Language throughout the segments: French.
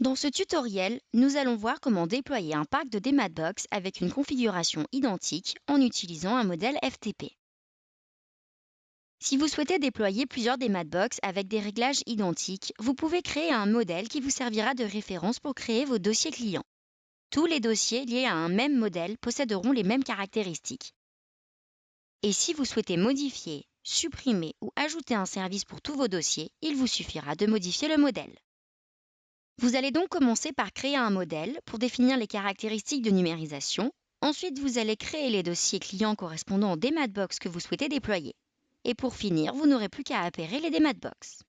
Dans ce tutoriel, nous allons voir comment déployer un pack de DMATBox avec une configuration identique en utilisant un modèle FTP. Si vous souhaitez déployer plusieurs DMATBox avec des réglages identiques, vous pouvez créer un modèle qui vous servira de référence pour créer vos dossiers clients. Tous les dossiers liés à un même modèle posséderont les mêmes caractéristiques. Et si vous souhaitez modifier, supprimer ou ajouter un service pour tous vos dossiers, il vous suffira de modifier le modèle. Vous allez donc commencer par créer un modèle pour définir les caractéristiques de numérisation. Ensuite, vous allez créer les dossiers clients correspondant aux DMATBox que vous souhaitez déployer. Et pour finir, vous n'aurez plus qu'à appairer les DMATBox.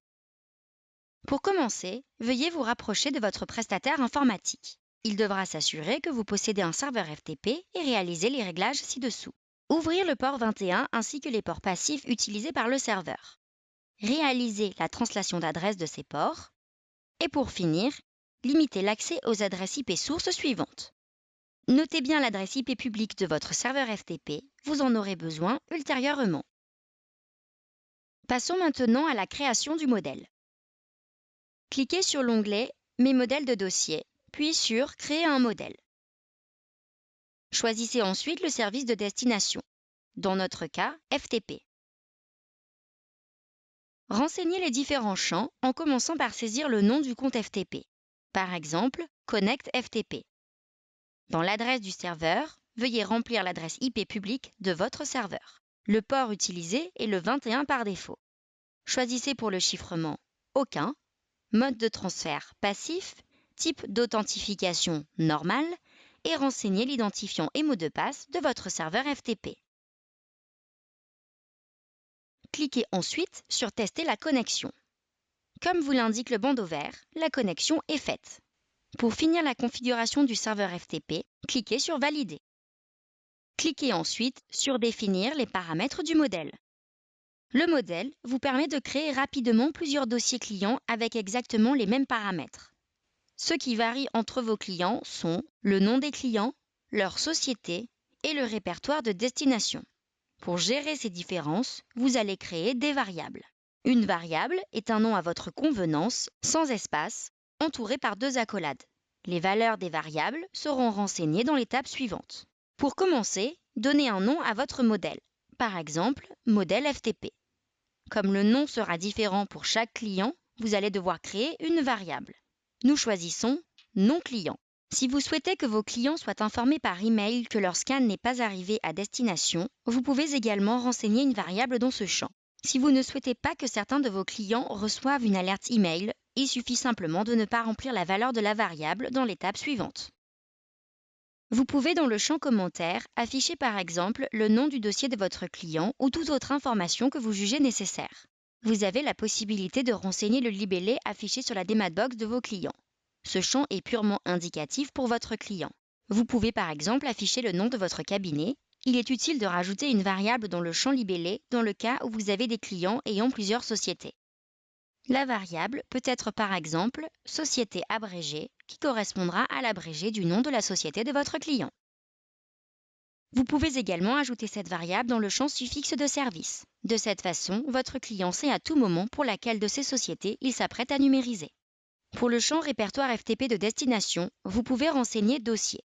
Pour commencer, veuillez vous rapprocher de votre prestataire informatique. Il devra s'assurer que vous possédez un serveur FTP et réaliser les réglages ci-dessous. Ouvrir le port 21 ainsi que les ports passifs utilisés par le serveur. Réaliser la translation d'adresse de ces ports. Et pour finir, limitez l'accès aux adresses IP sources suivantes. Notez bien l'adresse IP publique de votre serveur FTP, vous en aurez besoin ultérieurement. Passons maintenant à la création du modèle. Cliquez sur l'onglet « Mes modèles de dossier », puis sur « Créer un modèle ». Choisissez ensuite le service de destination, dans notre cas FTP. Renseignez les différents champs en commençant par saisir le nom du compte FTP, par exemple Connect FTP. Dans l'adresse du serveur, veuillez remplir l'adresse IP publique de votre serveur. Le port utilisé est le 21 par défaut. Choisissez pour le chiffrement Aucun, mode de transfert passif, type d'authentification normal et renseignez l'identifiant et mot de passe de votre serveur FTP. Cliquez ensuite sur Tester la connexion. Comme vous l'indique le bandeau vert, la connexion est faite. Pour finir la configuration du serveur FTP, cliquez sur Valider. Cliquez ensuite sur Définir les paramètres du modèle. Le modèle vous permet de créer rapidement plusieurs dossiers clients avec exactement les mêmes paramètres. Ceux qui varient entre vos clients sont le nom des clients, leur société et le répertoire de destination. Pour gérer ces différences, vous allez créer des variables. Une variable est un nom à votre convenance, sans espace, entouré par deux accolades. Les valeurs des variables seront renseignées dans l'étape suivante. Pour commencer, donnez un nom à votre modèle, par exemple modèle FTP. Comme le nom sera différent pour chaque client, vous allez devoir créer une variable. Nous choisissons nom client. Si vous souhaitez que vos clients soient informés par email que leur scan n'est pas arrivé à destination, vous pouvez également renseigner une variable dans ce champ. Si vous ne souhaitez pas que certains de vos clients reçoivent une alerte email, il suffit simplement de ne pas remplir la valeur de la variable dans l'étape suivante. Vous pouvez dans le champ commentaire afficher par exemple le nom du dossier de votre client ou toute autre information que vous jugez nécessaire. Vous avez la possibilité de renseigner le libellé affiché sur la DMATBox de vos clients. Ce champ est purement indicatif pour votre client. Vous pouvez par exemple afficher le nom de votre cabinet. Il est utile de rajouter une variable dans le champ libellé dans le cas où vous avez des clients ayant plusieurs sociétés. La variable peut être par exemple « société abrégée » qui correspondra à l'abrégé du nom de la société de votre client. Vous pouvez également ajouter cette variable dans le champ suffixe de service. De cette façon, votre client sait à tout moment pour laquelle de ces sociétés il s'apprête à numériser. Pour le champ répertoire FTP de destination, vous pouvez renseigner Dossier.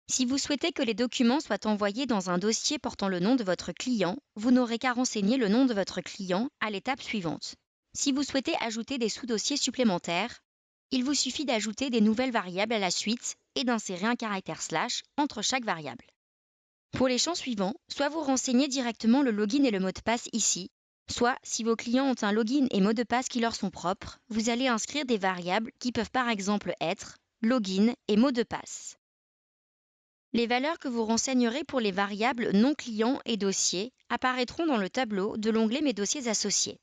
Si vous souhaitez que les documents soient envoyés dans un dossier portant le nom de votre client, vous n'aurez qu'à renseigner le nom de votre client à l'étape suivante. Si vous souhaitez ajouter des sous-dossiers supplémentaires, il vous suffit d'ajouter des nouvelles variables à la suite et d'insérer un caractère / entre chaque variable. Pour les champs suivants, soit vous renseignez directement le login et le mot de passe ici, soit, si vos clients ont un login et mot de passe qui leur sont propres, vous allez inscrire des variables qui peuvent par exemple être login et mot de passe. Les valeurs que vous renseignerez pour les variables non clients et dossiers apparaîtront dans le tableau de l'onglet Mes dossiers associés.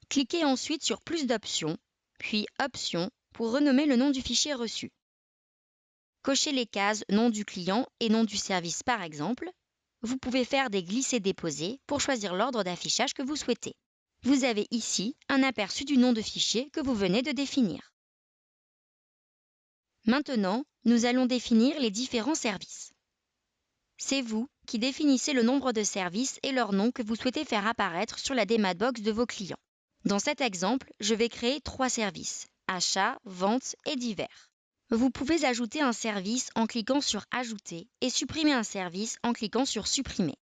Cliquez ensuite sur Plus d'options, puis Options pour renommer le nom du fichier reçu. Cochez les cases Nom du client et Nom du service par exemple. Vous pouvez faire des glisser-déposer pour choisir l'ordre d'affichage que vous souhaitez. Vous avez ici un aperçu du nom de fichier que vous venez de définir. Maintenant, nous allons définir les différents services. C'est vous qui définissez le nombre de services et leur nom que vous souhaitez faire apparaître sur la DMATBox de vos clients. Dans cet exemple, je vais créer 3 services, achat, vente et divers. Vous pouvez ajouter un service en cliquant sur Ajouter et supprimer un service en cliquant sur Supprimer.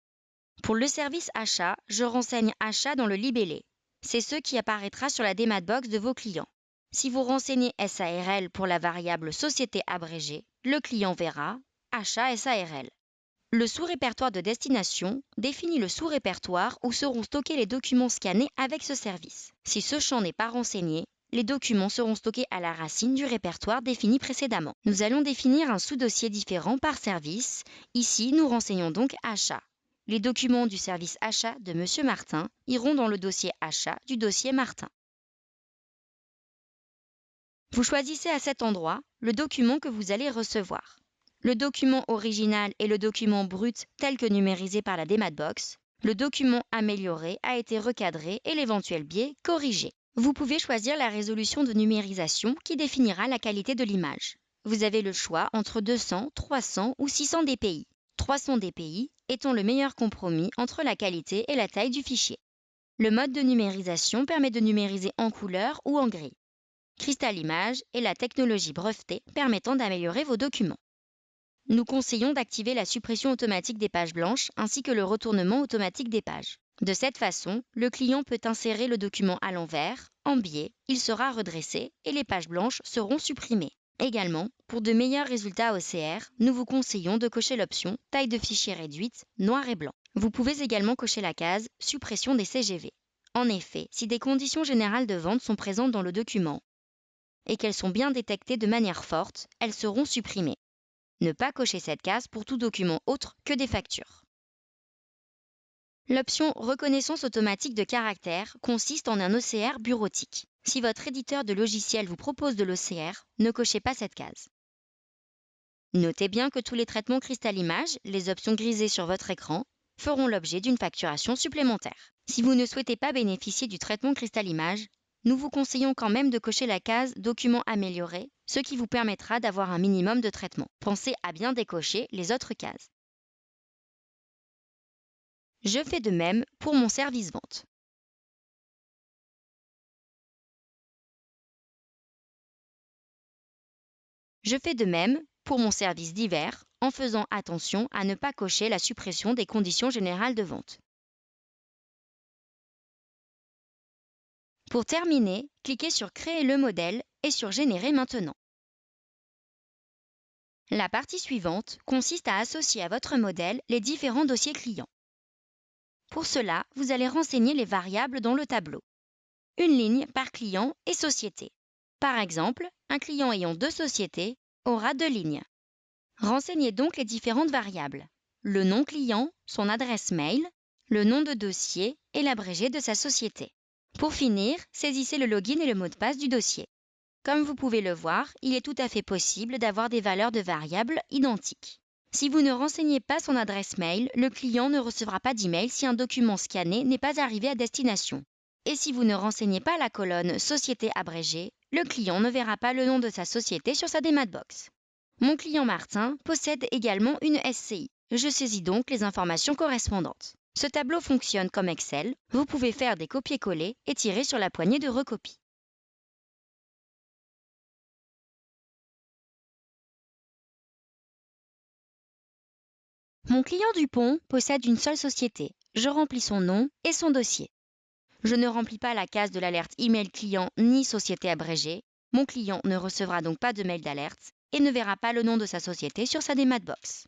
Pour le service achat, je renseigne achat dans le libellé. C'est ce qui apparaîtra sur la démat box de vos clients. Si vous renseignez SARL pour la variable société abrégée, le client verra achat SARL. Le sous-répertoire de destination définit le sous-répertoire où seront stockés les documents scannés avec ce service. Si ce champ n'est pas renseigné, les documents seront stockés à la racine du répertoire défini précédemment. Nous allons définir un sous-dossier différent par service. Ici, nous renseignons donc achat. Les documents du service achat de M. Martin iront dans le dossier achat du dossier Martin. Vous choisissez à cet endroit le document que vous allez recevoir. Le document original est le document brut tel que numérisé par la démat box. Le document amélioré a été recadré et l'éventuel biais corrigé. Vous pouvez choisir la résolution de numérisation qui définira la qualité de l'image. Vous avez le choix entre 200, 300 ou 600 dpi. 300 dpi étant le meilleur compromis entre la qualité et la taille du fichier. Le mode de numérisation permet de numériser en couleur ou en gris. Crystal Image est la technologie brevetée permettant d'améliorer vos documents. Nous conseillons d'activer la suppression automatique des pages blanches ainsi que le retournement automatique des pages. De cette façon, le client peut insérer le document à l'envers, en biais, il sera redressé et les pages blanches seront supprimées. Également, pour de meilleurs résultats OCR, nous vous conseillons de cocher l'option « Taille de fichier réduite, noir et blanc ». Vous pouvez également cocher la case « Suppression des CGV ». En effet, si des conditions générales de vente sont présentes dans le document et qu'elles sont bien détectées de manière forte, elles seront supprimées. Ne pas cocher cette case pour tout document autre que des factures. L'option « Reconnaissance automatique de caractères » consiste en un OCR bureautique. Si votre éditeur de logiciel vous propose de l'OCR, ne cochez pas cette case. Notez bien que tous les traitements Crystal Image, les options grisées sur votre écran, feront l'objet d'une facturation supplémentaire. Si vous ne souhaitez pas bénéficier du traitement Crystal Image, nous vous conseillons quand même de cocher la case « Document amélioré », ce qui vous permettra d'avoir un minimum de traitement. Pensez à bien décocher les autres cases. Je fais de même pour mon service vente. Je fais de même pour mon service divers en faisant attention à ne pas cocher la suppression des conditions générales de vente. Pour terminer, cliquez sur Créer le modèle et sur Générer maintenant. La partie suivante consiste à associer à votre modèle les différents dossiers clients. Pour cela, vous allez renseigner les variables dans le tableau. Une ligne par client et société. Par exemple, un client ayant 2 sociétés aura 2 lignes. Renseignez donc les différentes variables. Le nom client, son adresse mail, le nom de dossier et l'abrégé de sa société. Pour finir, saisissez le login et le mot de passe du dossier. Comme vous pouvez le voir, il est tout à fait possible d'avoir des valeurs de variables identiques. Si vous ne renseignez pas son adresse mail, le client ne recevra pas d'email si un document scanné n'est pas arrivé à destination. Et si vous ne renseignez pas la colonne Société abrégée, le client ne verra pas le nom de sa société sur sa démat box. Mon client Martin possède également une SCI. Je saisis donc les informations correspondantes. Ce tableau fonctionne comme Excel. Vous pouvez faire des copier-coller et tirer sur la poignée de recopie. Mon client Dupont possède une seule société. Je remplis son nom et son dossier. Je ne remplis pas la case de l'alerte email client ni société abrégée. Mon client ne recevra donc pas de mail d'alerte et ne verra pas le nom de sa société sur sa démat box.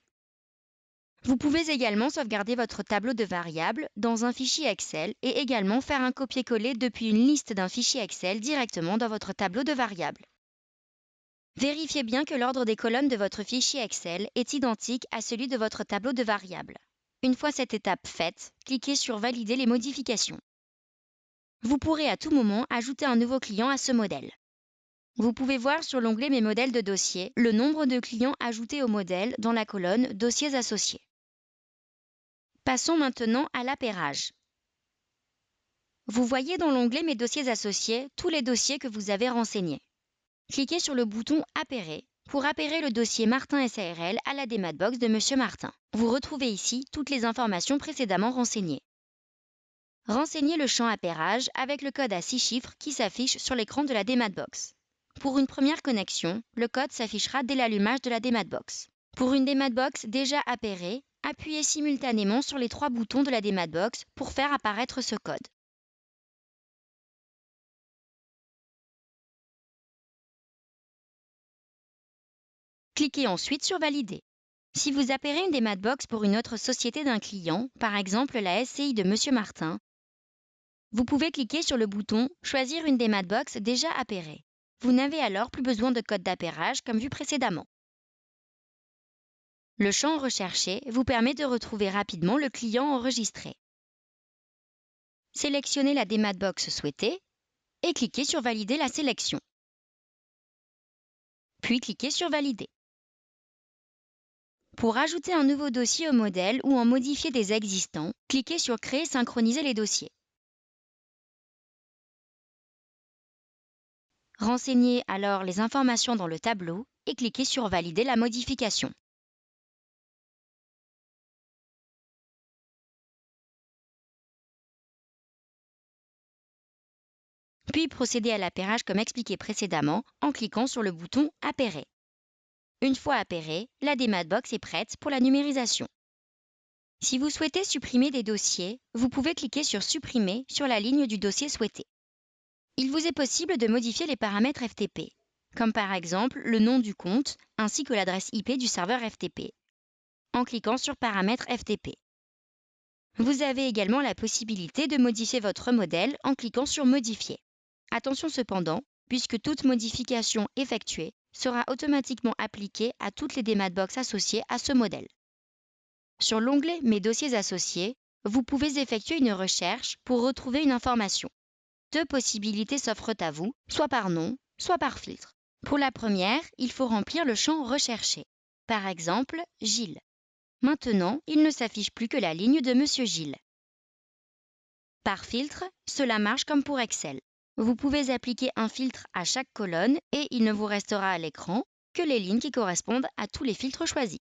Vous pouvez également sauvegarder votre tableau de variables dans un fichier Excel et également faire un copier-coller depuis une liste d'un fichier Excel directement dans votre tableau de variables. Vérifiez bien que l'ordre des colonnes de votre fichier Excel est identique à celui de votre tableau de variables. Une fois cette étape faite, cliquez sur « Valider les modifications ». Vous pourrez à tout moment ajouter un nouveau client à ce modèle. Vous pouvez voir sur l'onglet « Mes modèles de dossiers » le nombre de clients ajoutés au modèle dans la colonne « Dossiers associés ». Passons maintenant à l'appairage. Vous voyez dans l'onglet « Mes dossiers associés » tous les dossiers que vous avez renseignés. Cliquez sur le bouton « Appairer » pour appairer le dossier Martin SARL à la démat box de M. Martin. Vous retrouvez ici toutes les informations précédemment renseignées. Renseignez le champ appairage avec le code à 6 chiffres qui s'affiche sur l'écran de la démat box. Pour une première connexion, le code s'affichera dès l'allumage de la DMATBox. Pour une DMATBox déjà appairée, appuyez simultanément sur les 3 boutons de la DMATBox pour faire apparaître ce code. Cliquez ensuite sur Valider. Si vous appairez une DMATBox pour une autre société d'un client, par exemple la SCI de Monsieur Martin, vous pouvez cliquer sur le bouton « Choisir une DMATBox déjà appairée ». Vous n'avez alors plus besoin de code d'appairage comme vu précédemment. Le champ recherché vous permet de retrouver rapidement le client enregistré. Sélectionnez la DMATBox souhaitée et cliquez sur Valider la sélection. Puis cliquez sur Valider. Pour ajouter un nouveau dossier au modèle ou en modifier des existants, cliquez sur Créer synchroniser les dossiers. Renseignez alors les informations dans le tableau et cliquez sur Valider la modification. Puis procédez à l'appairage comme expliqué précédemment en cliquant sur le bouton « Appairer ». Une fois appairée, la DMATBox est prête pour la numérisation. Si vous souhaitez supprimer des dossiers, vous pouvez cliquer sur « Supprimer » sur la ligne du dossier souhaité. Il vous est possible de modifier les paramètres FTP, comme par exemple le nom du compte ainsi que l'adresse IP du serveur FTP, en cliquant sur « Paramètres FTP ». Vous avez également la possibilité de modifier votre modèle en cliquant sur « Modifier ». Attention cependant, puisque toute modification effectuée sera automatiquement appliquée à toutes les DMATBox associées à ce modèle. Sur l'onglet « Mes dossiers associés », vous pouvez effectuer une recherche pour retrouver une information. 2 possibilités s'offrent à vous, soit par nom, soit par filtre. Pour la première, il faut remplir le champ recherché. Par exemple, Gilles. Maintenant, il ne s'affiche plus que la ligne de Monsieur Gilles. Par filtre, cela marche comme pour Excel. Vous pouvez appliquer un filtre à chaque colonne et il ne vous restera à l'écran que les lignes qui correspondent à tous les filtres choisis.